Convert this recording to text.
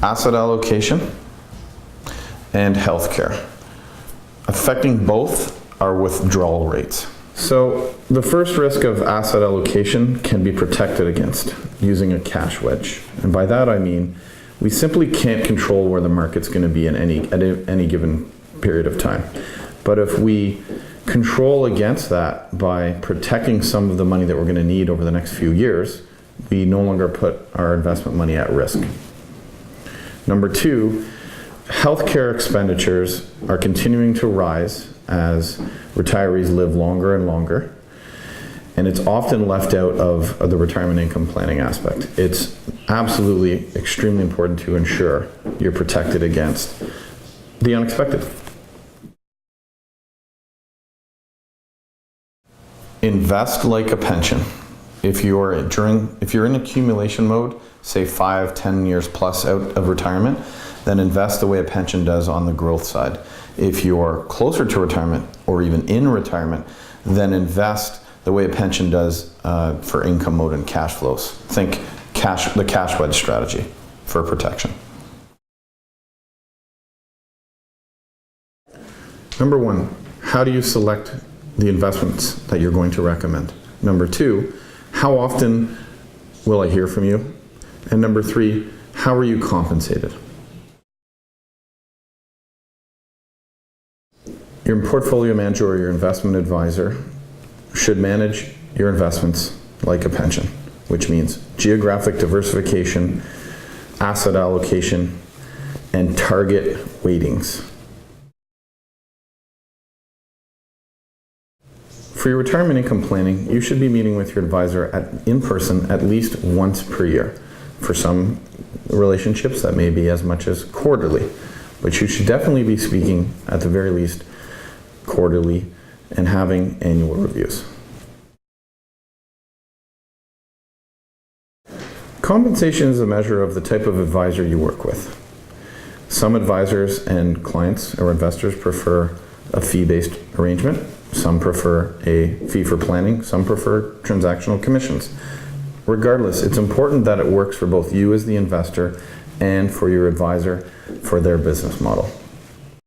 asset allocation, and healthcare. Affecting both are withdrawal rates. So the first risk of asset allocation can be protected against using a cash wedge. And by that I mean we simply can't control where the market's going to be at any given period of time. But if we control against that by protecting some of the money that we're going to need over the next few years, we no longer put our investment money at risk. Number two, healthcare expenditures are continuing to rise as retirees live longer and longer, and it's often left out of the retirement income planning aspect. It's absolutely extremely important to ensure you're protected against the unexpected. Invest like a pension. If you're in accumulation mode, say 5-10 years plus out of retirement, then invest the way a pension does on the growth side. If you're closer to retirement or even in retirement, then invest the way a pension does for income mode and cash flows. Think the cash wedge strategy for protection. Number one, how do you select the investments that you're going to recommend? Number two, how often will I hear from you? And number three, how are you compensated? Your portfolio manager or your investment advisor should manage your investments like a pension, which means geographic diversification, asset allocation, and target weightings. For your retirement income planning, you should be meeting with your advisor in person at least once per year. For some relationships, that may be as much as quarterly, but you should definitely be speaking at the very least quarterly and having annual reviews. Compensation is a measure of the type of advisor you work with. Some advisors and clients or investors prefer a fee-based arrangement. Some prefer a fee for planning. Some prefer transactional commissions. Regardless, it's important that it works for both you as the investor and for your advisor for their business model.